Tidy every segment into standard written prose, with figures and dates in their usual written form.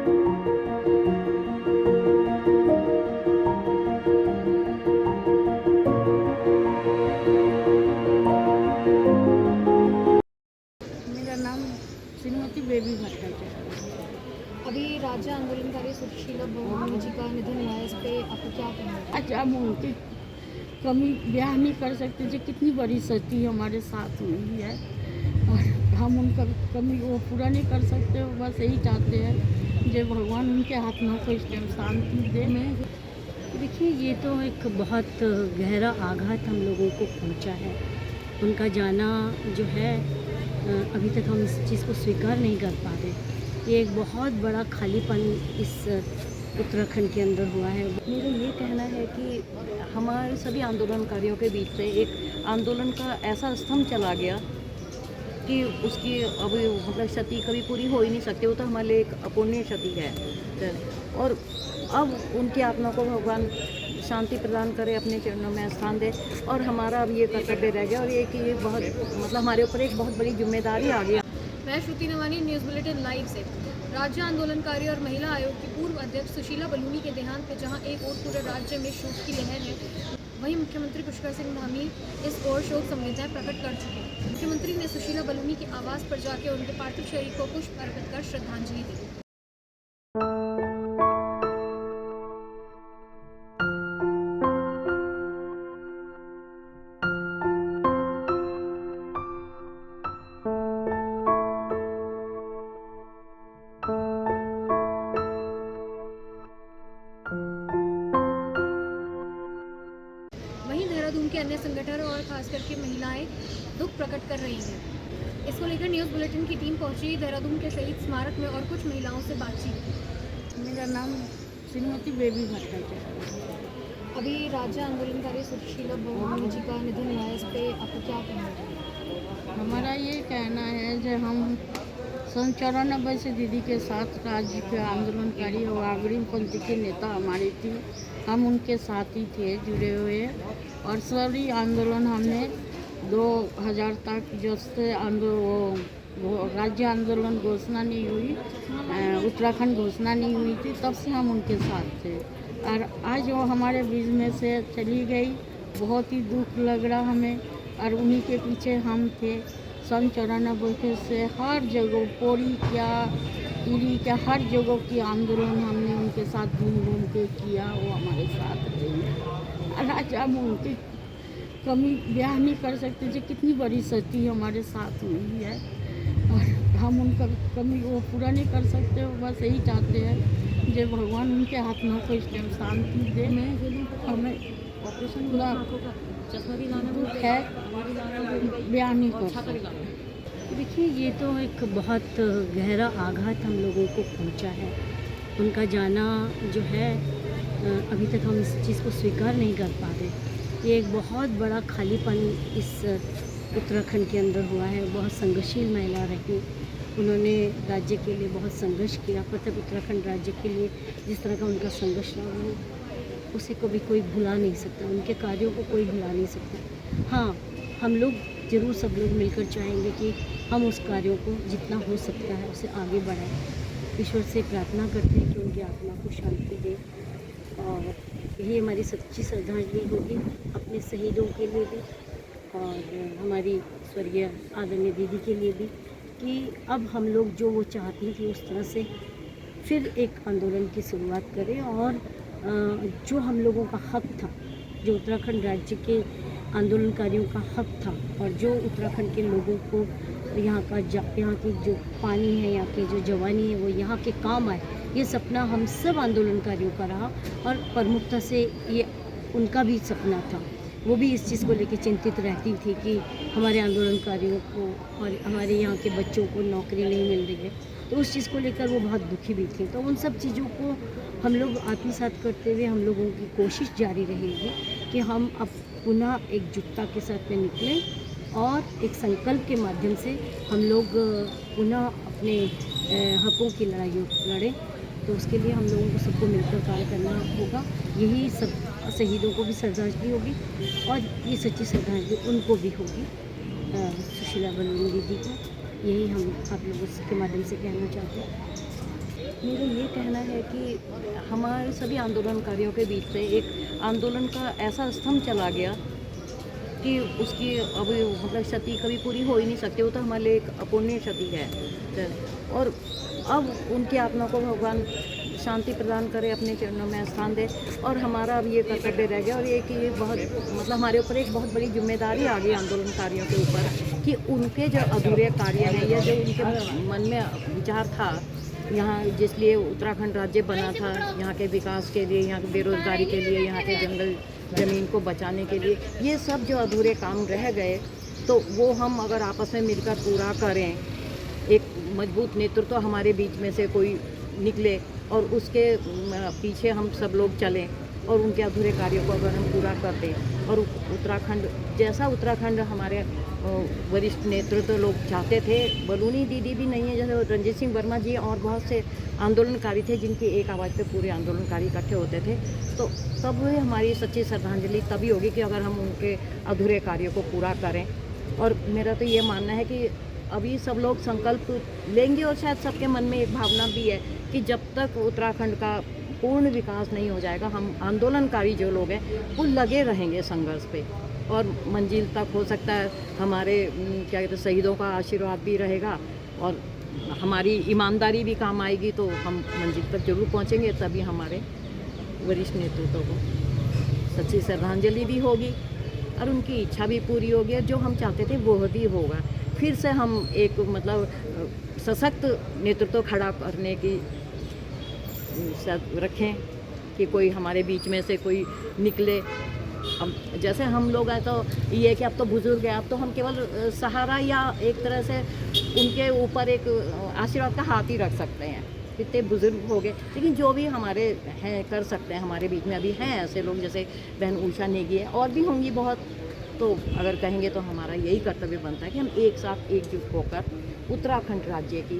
मेरा नाम श्रीमती बेबी भट्टाचार्य। अभी राज्य आंदोलनकारी सुशीला बहुगुणा जी का निधन हुआ है, इस पे आपको क्या कहना है? आज हम उनकी कमी बयान नहीं कर सकते जो कितनी बड़ी सती हमारे साथ हुई है, और हम उनका कमी वो पूरा नहीं कर सकते। वो बस यही चाहते हैं जो भगवान उनके आत्मा को इस टाइम शांति दे। देखिए, ये तो एक बहुत गहरा आघात हम लोगों को पहुंचा है। उनका जाना जो है, अभी तक हम इस चीज़ को स्वीकार नहीं कर पा रहे। ये एक बहुत बड़ा खालीपन इस उत्तराखंड के अंदर हुआ है। मेरा ये कहना है कि हमारे सभी आंदोलनकारियों के बीच से एक आंदोलन का ऐसा स्तंभ चला गया कि उसकी अब मतलब क्षति कभी पूरी हो ही नहीं सकती। वो तो हमारे लिए एक अपूर्णीय क्षति है, और अब उनकी आत्मा को भगवान शांति प्रदान करे, अपने चरणों में स्थान दे। और हमारा अब ये कर्तव्य रह गया, और ये कि ये बहुत मतलब हमारे ऊपर एक बहुत बड़ी जिम्मेदारी आ गई। मैं श्रुति नवानी, न्यूज़ बुलेटिन लाइव से। राज्य आंदोलनकारी और महिला आयोग की पूर्व अध्यक्ष सुशीला बलूनी के देहांत पे जहां एक और पूरे राज्य में शोक की लहर है, वहीं मुख्यमंत्री पुष्कर सिंह धामी इस ओर शोक संवेदनाएं प्रकट कर चुके हैं। मुख्यमंत्री ने सुशीला बलूनी के आवास पर जाकर उनके पार्थिव शरीर को पुष्प अर्पित कर श्रद्धांजलि दी। वहीं देहरादून के अन्य संगठन और खास करके महिलाएं दुख प्रकट कर रही हैं। इसको लेकर न्यूज़ बुलेटिन की टीम पहुंची देहरादून के शहीद स्मारक में और कुछ महिलाओं से बातचीत। मेरा नाम श्रीमती बेबी भट्टाचार्य। अभी राज्य आंदोलनकारी सुशीला बहुगुणा जी का निधन हुआ है, इस पे आपको क्या कहना है? हमारा ये कहना है जो हम सन 94 से दीदी के साथ राज्य के आंदोलनकारी और अग्रिम पंक्ति के नेता हमारी थी। हम उनके साथ ही थे जुड़े हुए, और सभी आंदोलन हमने 2000 तक जब से राज्य आंदोलन घोषणा नहीं हुई, उत्तराखंड घोषणा नहीं हुई थी, तब से हम उनके साथ थे। और आज वो हमारे बीच में से चली गई, बहुत ही दुख लग रहा हमें, और उन्हीं के पीछे हम थे। सन 94 से हर जगह पौड़ी क्या इरी क्या हर जगह की आंदोलन हमने उनके साथ घूम घूम के किया। वो हमारे साथ रही। और आज हम उनकी कमी बयान नहीं कर सकते जो कितनी बड़ी सती हमारे साथ हुई है, और हम उनका कमी वो पूरा नहीं कर सकते। वो बस यही चाहते हैं जो भगवान उनके आत्मा को इस टाइम शांति दे। हमें ऑपरेशन दुख है, बयान नहीं कर सकते। देखिए, ये तो एक बहुत गहरा आघात हम लोगों को पहुंचा है। उनका जाना जो है, अभी तक हम इस चीज़ को स्वीकार नहीं कर पा रहे। ये एक बहुत बड़ा खालीपन इस उत्तराखंड के अंदर हुआ है। बहुत संघर्षशील महिला रही, उन्होंने राज्य के लिए बहुत संघर्ष किया। प्रत्येक उत्तराखंड राज्य के लिए जिस तरह का उनका संघर्ष रहा, वो उसे कभी कोई भुला नहीं सकता, उनके कार्यों को कोई भुला नहीं सकता। हाँ, हम लोग ज़रूर सब लोग मिलकर चाहेंगे कि हम उस कार्यों को जितना हो सकता है उसे आगे बढ़ाएं। ईश्वर से प्रार्थना करते हैं कि उनकी आत्मा को शांति दे, और यही हमारी सच्ची श्रद्धांजलि होगी अपने शहीदों के लिए भी, और हमारी स्वर्गीय आदरणीय दीदी के लिए भी, कि अब हम लोग जो वो चाहती थी उस तरह से फिर एक आंदोलन की शुरुआत करें, और जो हम लोगों का हक था, जो उत्तराखंड राज्य के आंदोलनकारियों का हक था, और जो उत्तराखंड के लोगों को यहाँ की जो पानी है, यहाँ की जो जवानी है, वो यहाँ के काम आए, ये सपना हम सब आंदोलनकारियों का रहा। और प्रमुखता से ये उनका भी सपना था। वो भी इस चीज़ को लेकर चिंतित रहती थी कि हमारे आंदोलनकारियों को और हमारे यहाँ के बच्चों को नौकरी नहीं मिल रही है, तो उस चीज़ को लेकर वो बहुत दुखी भी थी। तो उन सब चीज़ों को हम लोग आत्मसात करते हुए हम लोगों की कोशिश जारी रहेगी कि हम अब पुनः एकजुटता के साथ में निकलें, और एक संकल्प के माध्यम से हम लोग पुनः अपने हकों की लड़ाइयों लड़ें। तो उसके लिए हम लोगों को सबको मिलकर कार्य करना होगा। यही सब शहीदों को भी श्रद्धांजलि होगी, और ये सच्ची श्रद्धांजलि उनको भी होगी, सुशीला बलूनी दीदी को। यही हम आप लोगों के माध्यम से कहना चाहते हैं। मेरा ये कहना है कि हमारे सभी आंदोलनकारियों के बीच से एक आंदोलन का ऐसा स्तंभ चला गया कि उसकी अब मतलब क्षति कभी पूरी हो ही नहीं सकती। वो तो हमारे लिए एक अपूर्णीय क्षति है। और अब उनकी आत्मा को भगवान शांति प्रदान करे, अपने चरणों में स्थान दे। और हमारा अब ये कर्तव्य रह गया और ये कि ये बहुत मतलब हमारे ऊपर एक बहुत बड़ी जिम्मेदारी आ गई आंदोलनकारियों के ऊपर कि उनके जो अधूरे कार्य हैं या जो उनके मन में विचार था यहाँ जिसलिए उत्तराखंड राज्य बना था, यहाँ के विकास के लिए, यहाँ की बेरोजगारी के लिए, यहाँ के जंगल ज़मीन को बचाने के लिए, ये सब जो अधूरे काम रह गए तो वो हम अगर आपस में मिलकर पूरा करें, एक मजबूत नेतृत्व हमारे बीच में से कोई निकले और उसके पीछे हम सब लोग चलें और उनके अधूरे कार्यों को अगर हम पूरा कर दें और उत्तराखंड जैसा उत्तराखंड हमारे वरिष्ठ नेतृत्व लोग चाहते थे। बलूनी दीदी भी नहीं है, जैसे रंजीत सिंह वर्मा जी और बहुत से आंदोलनकारी थे जिनकी एक आवाज़ पे पूरे आंदोलनकारी इकट्ठे होते थे। तो तब वही हमारी सच्ची श्रद्धांजलि तभी होगी कि अगर हम उनके अधूरे कार्यों को पूरा करें। और मेरा तो ये मानना है कि अभी सब लोग संकल्प लेंगे और शायद सबके मन में एक भावना भी है कि जब तक उत्तराखंड का पूर्ण विकास नहीं हो जाएगा, हम आंदोलनकारी जो लोग हैं वो लगे रहेंगे संघर्ष पे और मंजिल तक हो सकता है हमारे क्या कहते हैं शहीदों का आशीर्वाद भी रहेगा और हमारी ईमानदारी भी काम आएगी, तो हम मंजिल तक जरूर पहुंचेंगे। तभी हमारे वरिष्ठ नेतृत्व को सच्ची श्रद्धांजलि भी होगी और उनकी इच्छा भी पूरी होगी और जो हम चाहते थे वो भी होगा। फिर से हम एक मतलब सशक्त नेतृत्व खड़ा करने की रखें कि कोई हमारे बीच में से कोई निकले। अब जैसे हम लोग हैं तो ये कि अब तो बुज़ुर्ग हैं, अब तो हम केवल सहारा या एक तरह से उनके ऊपर एक आशीर्वाद का हाथ ही रख सकते हैं। इतने बुज़ुर्ग हो गए, लेकिन जो भी हमारे हैं कर सकते हैं, हमारे बीच में अभी हैं ऐसे लोग जैसे बहन उषा नेगी है और भी होंगी बहुत। तो अगर कहेंगे तो हमारा यही कर्तव्य बनता है कि हम एक साथ एकजुट होकर उत्तराखंड राज्य की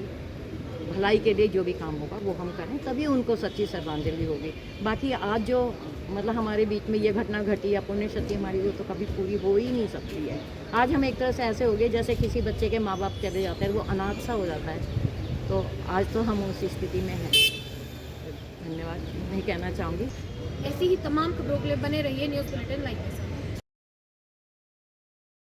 भलाई के लिए जो भी काम होगा वो हम करें, तभी उनको सच्ची श्रद्धांजलि होगी। बाकी आज जो मतलब हमारे बीच में ये घटना घटी या पुण्य क्षति हमारी वो तो कभी पूरी हो ही नहीं सकती है। आज हम एक तरह से ऐसे हो गए जैसे किसी बच्चे के माँ बाप चले जाते हैं, वो अनाथ सा हो जाता है। तो आज तो हम उस स्थिति में हैं। धन्यवाद नहीं कहना चाहूँगी। ऐसी ही तमाम खबरों के लिए बने रहिए न्यूज़ बुलेटिन लाइव के साथ।